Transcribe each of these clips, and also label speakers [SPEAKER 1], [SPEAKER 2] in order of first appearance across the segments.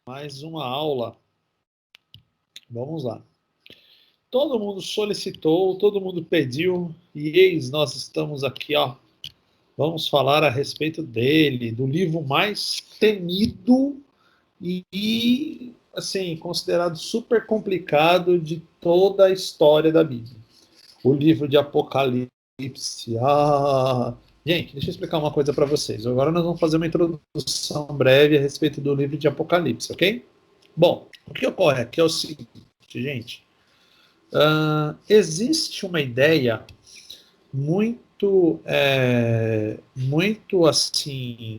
[SPEAKER 1] Mais uma aula. Vamos lá. Todo mundo solicitou, todo mundo pediu, e eis, nós estamos aqui, ó. Vamos falar a respeito dele, do livro mais temido e assim, considerado super complicado de toda a história da Bíblia. O livro de Apocalipse. Gente, deixa eu explicar uma coisa para vocês. Agora nós vamos fazer uma introdução breve a respeito do livro de Apocalipse, ok? Bom, o que ocorre aqui é o seguinte, gente. Existe uma ideia muito assim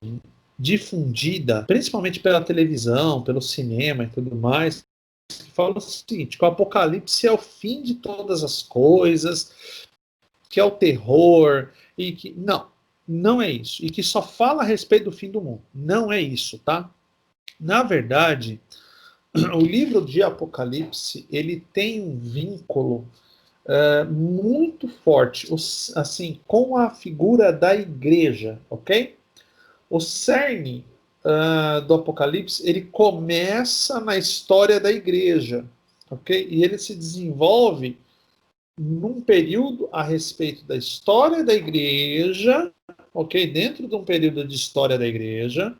[SPEAKER 1] difundida, principalmente pela televisão, pelo cinema e tudo mais, que fala o seguinte: que o Apocalipse é o fim de todas as coisas, que é o terror e que não é isso, e que só fala a respeito do fim do mundo. Não é isso, tá? Na verdade, o livro de Apocalipse ele tem um vínculo muito forte, assim, com a figura da igreja, ok? O cerne do Apocalipse ele começa na história da igreja, ok? E ele se desenvolve num período a respeito da história da igreja, ok? Dentro de um período de história da igreja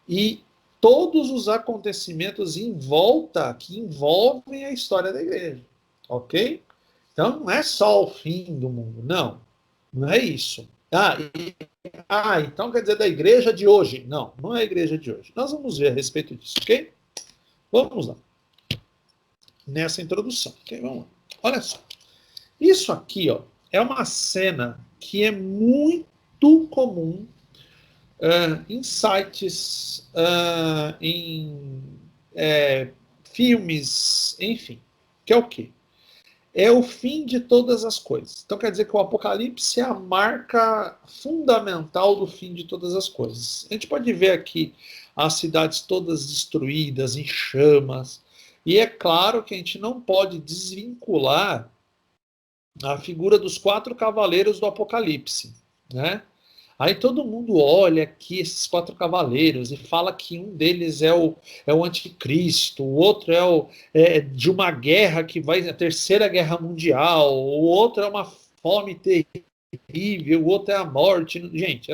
[SPEAKER 1] e todos os acontecimentos em volta que envolvem a história da igreja, ok? Então não é só o fim do mundo, não é isso. Então quer dizer da igreja de hoje? Não é a igreja de hoje. Nós vamos ver a respeito disso, ok? Vamos lá. Nessa introdução, ok? Vamos lá. Olha só. Isso aqui, ó, é uma cena que é muito comum em sites, em filmes, enfim. Que é o quê? É o fim de todas as coisas. Então quer dizer que o Apocalipse é a marca fundamental do fim de todas as coisas. A gente pode ver aqui as cidades todas destruídas, em chamas. E é claro que a gente não pode desvincular a figura dos 4 cavaleiros do Apocalipse, né? Aí todo mundo olha aqui esses 4 cavaleiros e fala que um deles é o anticristo, o outro de uma guerra que vai, a terceira guerra mundial, o outro é uma fome terrível, o outro é a morte. Gente,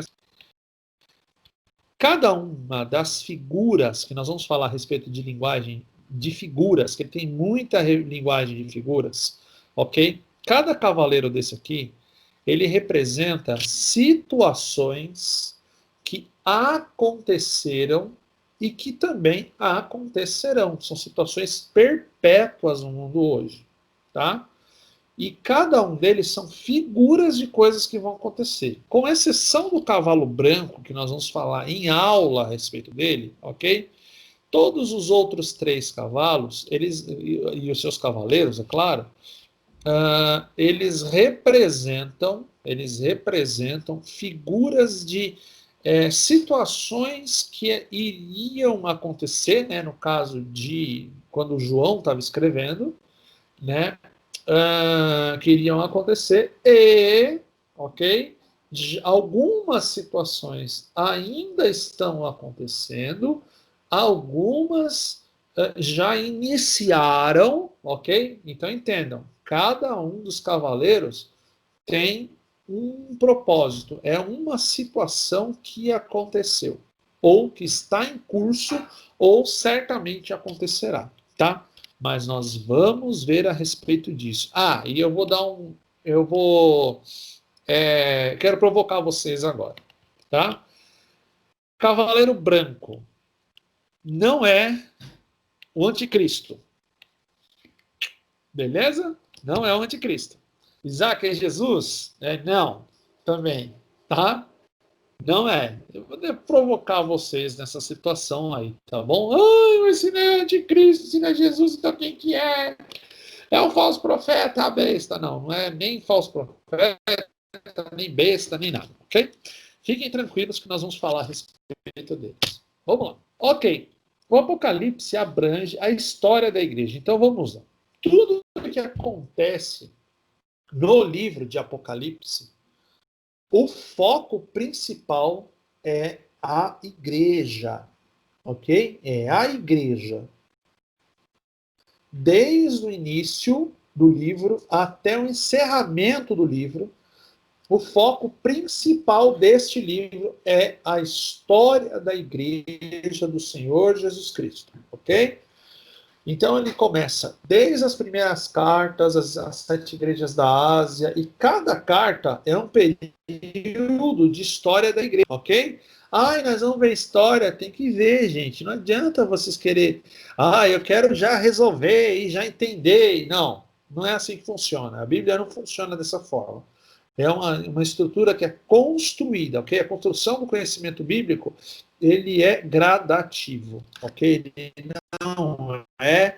[SPEAKER 1] cada uma das figuras que nós vamos falar a respeito de linguagem de figuras, que tem muita linguagem de figuras, ok? Cada cavaleiro desse aqui, ele representa situações que aconteceram e que também acontecerão. São situações perpétuas no mundo hoje, tá? E cada um deles são figuras de coisas que vão acontecer. Com exceção do cavalo branco, que nós vamos falar em aula a respeito dele, ok? Todos os outros 3 cavalos, e os seus cavaleiros, é claro, eles representam figuras de situações que iriam acontecer, né, no caso de quando o João estava escrevendo, né, que iriam acontecer e, ok, algumas situações ainda estão acontecendo, algumas já iniciaram, ok? Então entendam, cada um dos cavaleiros tem um propósito, é uma situação que aconteceu, ou que está em curso, ou certamente acontecerá, tá? Mas nós vamos ver a respeito disso. E eu vou dar um. Quero provocar vocês agora, tá? Cavaleiro Branco não é o anticristo, beleza? Não é o anticristo. Isaac é Jesus? Não, também, tá? Não é. Eu vou provocar vocês nessa situação aí, tá bom? Mas se não é anticristo, se não é Jesus, então quem que é? É um falso profeta, a besta. Não é nem falso profeta, nem besta, nem nada, ok? Fiquem tranquilos que nós vamos falar a respeito deles. Vamos lá. Ok. O Apocalipse abrange a história da igreja. Então vamos lá. Tudo que acontece no livro de Apocalipse, o foco principal é a igreja, ok? É a igreja. Desde o início do livro até o encerramento do livro, o foco principal deste livro é a história da igreja do Senhor Jesus Cristo, ok? Então ele começa desde as primeiras cartas, as 7 igrejas da Ásia, e cada carta é um período de história da igreja, ok? Ai, nós vamos ver história, tem que ver, gente. Não adianta vocês querer, eu quero já resolver e já entender. Não, não é assim que funciona. A Bíblia não funciona dessa forma. É uma estrutura que é construída, ok? A construção do conhecimento bíblico, ele é gradativo, ok? Ele não é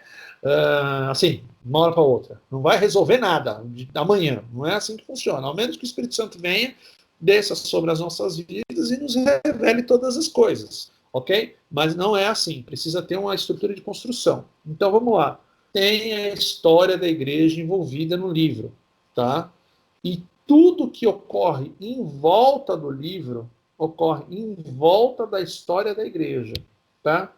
[SPEAKER 1] assim, de uma hora para outra. Não vai resolver nada amanhã. Não é assim que funciona. Ao menos que o Espírito Santo venha, desça sobre as nossas vidas e nos revele todas as coisas, ok? Mas não é assim. Precisa ter uma estrutura de construção. Então vamos lá. Tem a história da igreja envolvida no livro, tá? E tudo que ocorre em volta do livro ocorre em volta da história da igreja, tá?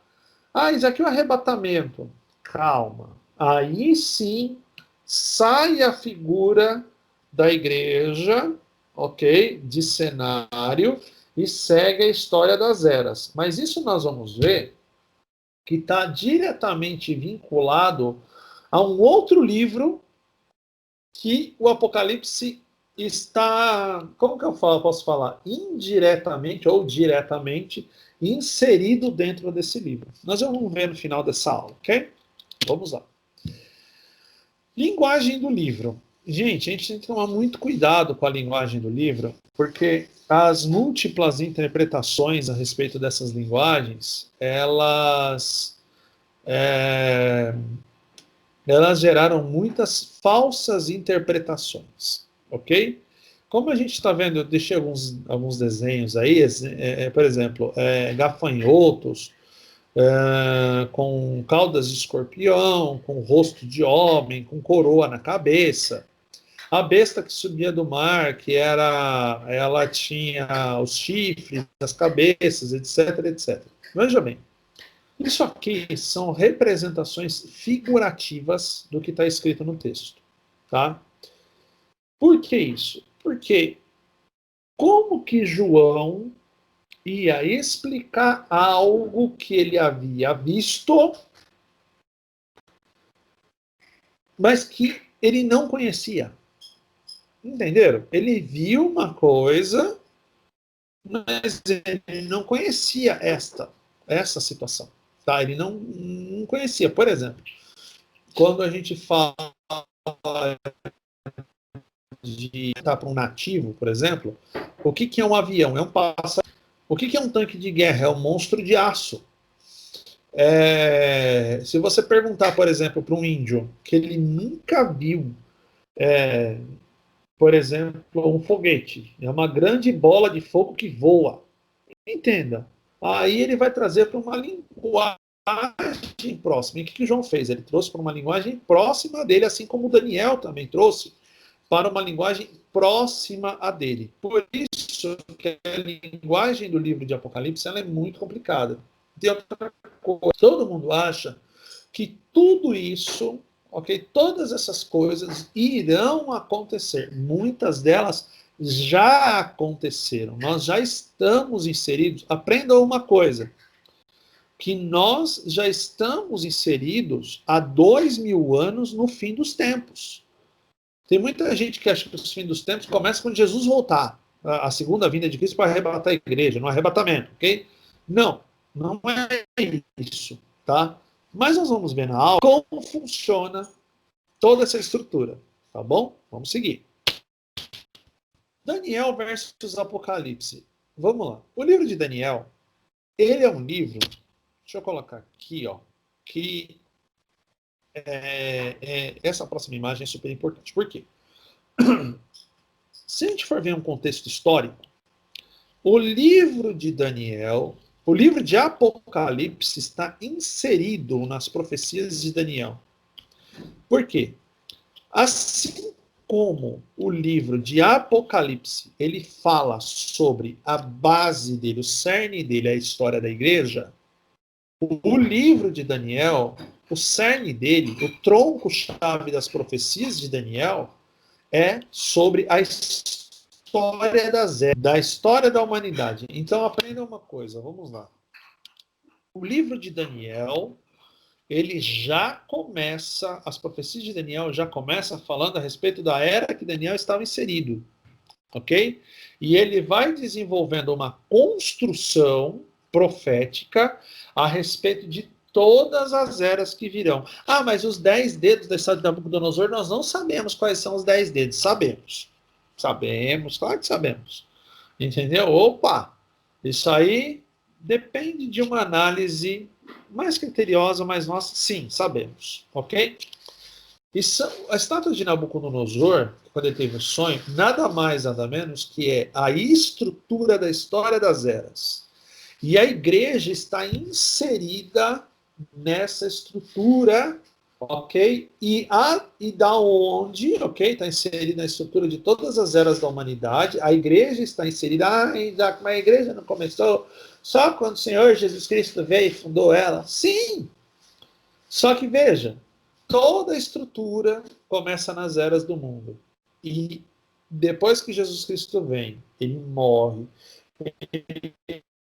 [SPEAKER 1] Isso aqui é o arrebatamento. Calma. Aí sim sai a figura da igreja, ok? De cenário e segue a história das eras. Mas isso nós vamos ver que está diretamente vinculado a um outro livro que o Apocalipse está, como que eu posso falar? Indiretamente ou diretamente inserido dentro desse livro. Nós vamos ver no final dessa aula, ok? Vamos lá. Linguagem do livro. Gente, a gente tem que tomar muito cuidado com a linguagem do livro, porque as múltiplas interpretações a respeito dessas linguagens, elas geraram muitas falsas interpretações, ok? Como a gente está vendo, eu deixei alguns desenhos aí, por exemplo, gafanhotos, com caudas de escorpião, com rosto de homem, com coroa na cabeça. A besta que subia do mar, ela tinha os chifres, as cabeças, etc, etc. Veja bem, isso aqui são representações figurativas do que está escrito no texto, tá? Por que isso? Porque como que João ia explicar algo que ele havia visto, mas que ele não conhecia? Entenderam? Ele viu uma coisa, mas ele não conhecia essa situação, tá? Ele não conhecia. Por exemplo, quando a gente fala de estar para um nativo, por exemplo, o que é um avião? É um pássaro. O que é um tanque de guerra? É um monstro de aço. Se você perguntar, por exemplo, para um índio que ele nunca viu, por exemplo, um foguete, é uma grande bola de fogo que voa. Entenda. Aí ele vai trazer para uma linguagem próxima. E o que o João fez? Ele trouxe para uma linguagem próxima dele, assim como o Daniel também trouxe para uma linguagem próxima a dele. Por isso que a linguagem do livro de Apocalipse ela é muito complicada. Tem outra coisa. Todo mundo acha que tudo isso, ok, todas essas coisas irão acontecer. Muitas delas já aconteceram. Nós já estamos inseridos. Aprendam uma coisa, que nós já estamos inseridos há 2000 anos no fim dos tempos. Tem muita gente que acha que o fim dos tempos começa quando Jesus voltar, a segunda vinda de Cristo para arrebatar a igreja, no arrebatamento, ok? Não, não é isso, tá? Mas nós vamos ver na aula como funciona toda essa estrutura, tá bom? Vamos seguir. Daniel versus Apocalipse. Vamos lá. O livro de Daniel, ele é um livro, deixa eu colocar aqui, ó, que essa próxima imagem é super importante. Por quê? Se a gente for ver um contexto histórico, o livro de Daniel, o livro de Apocalipse está inserido nas profecias de Daniel. Por quê? Assim como o livro de Apocalipse, ele fala sobre a base dele, o cerne dele, a história da igreja, O livro de Daniel, o cerne dele, o tronco-chave das profecias de Daniel, é sobre a história da história da humanidade. Então aprenda uma coisa, vamos lá. O livro de Daniel, ele já começa, as profecias de Daniel já começam falando a respeito da era que Daniel estava inserido, ok? E ele vai desenvolvendo uma construção profética a respeito de todas as eras que virão. Ah, mas os 10 dedos da história de Nabucodonosor, nós não sabemos quais são os 10 dedos. Sabemos. Sabemos, claro que sabemos. Entendeu? Opa! Isso aí depende de uma análise mais criteriosa, mas nós sim sabemos, ok? Isso, a estátua de Nabucodonosor, quando ele teve o sonho, nada mais, nada menos que é a estrutura da história das eras. E a igreja está inserida nessa estrutura, ok? E da onde, ok? Está inserida na estrutura de todas as eras da humanidade. A igreja está inserida. Ainda como a igreja não começou só quando o Senhor Jesus Cristo veio e fundou ela. Sim! Só que veja, toda a estrutura começa nas eras do mundo. E depois que Jesus Cristo vem, ele morre, ele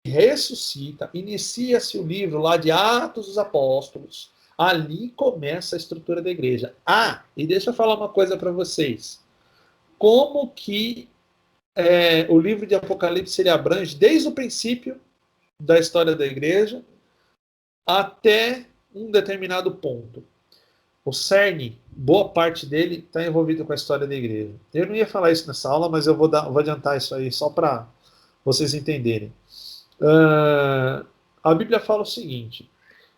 [SPEAKER 1] ressuscita, inicia-se o livro lá de Atos dos Apóstolos. Ali começa a estrutura da igreja. Ah, e deixa eu falar uma coisa para vocês. Como que o livro de Apocalipse ele abrange desde o princípio da história da igreja até um determinado ponto. O cerne, boa parte dele está envolvido com a história da igreja. Eu não ia falar isso nessa aula, mas eu vou adiantar isso aí só para vocês entenderem. A Bíblia fala o seguinte,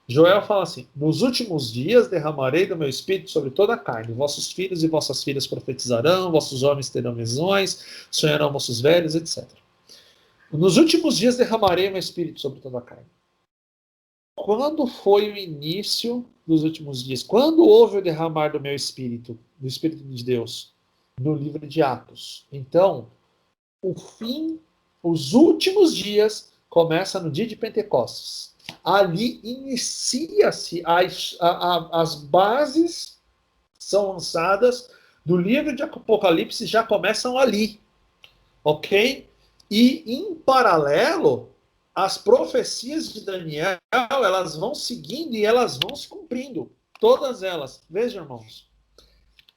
[SPEAKER 1] Joel fala assim, nos últimos dias derramarei do meu espírito sobre toda a carne, vossos filhos e vossas filhas profetizarão, vossos homens terão visões, sonharão vossos velhos, etc. Nos últimos dias derramarei o meu espírito sobre toda a carne. Quando foi o início dos últimos dias? Quando houve o derramar do meu espírito, do Espírito de Deus? No livro de Atos. Então, o fim, os últimos dias, começa no dia de Pentecostes. Ali inicia-se as bases são lançadas do livro de Apocalipse, já começam ali, ok? E em paralelo, as profecias de Daniel, elas vão seguindo e elas vão se cumprindo, todas elas. Vejam, irmãos,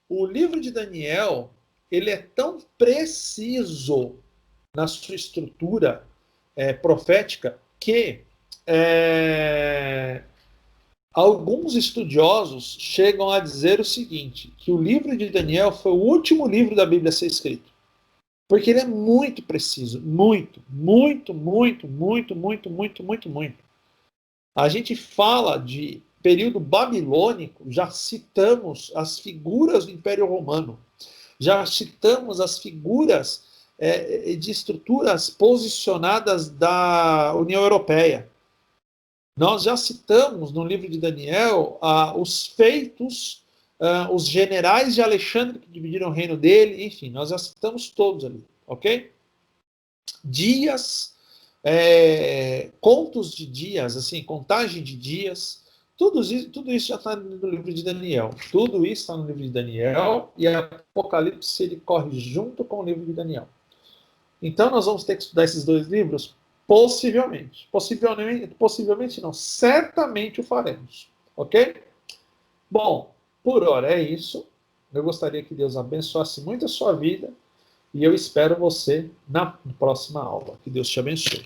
[SPEAKER 1] o livro de Daniel, ele é tão preciso na sua estrutura profética que alguns estudiosos chegam a dizer o seguinte, que o livro de Daniel foi o último livro da Bíblia a ser escrito. Porque ele é muito preciso, muito, muito, muito, muito, muito, muito, muito, muito. A gente fala de período babilônico, já citamos as figuras do Império Romano, já citamos as figuras de estruturas posicionadas da União Europeia. Nós já citamos no livro de Daniel os feitos, os generais de Alexandre que dividiram o reino dele, enfim, nós já citamos todos ali, ok? Dias, contos de dias, assim, contagem de dias, tudo isso já está no livro de Daniel. Tudo isso está no livro de Daniel e Apocalipse ele corre junto com o livro de Daniel. Então nós vamos ter que estudar esses dois livros? Possivelmente. Possivelmente não. Certamente o faremos. Ok? Bom, por hora é isso. Eu gostaria que Deus abençoasse muito a sua vida. E eu espero você na próxima aula. Que Deus te abençoe.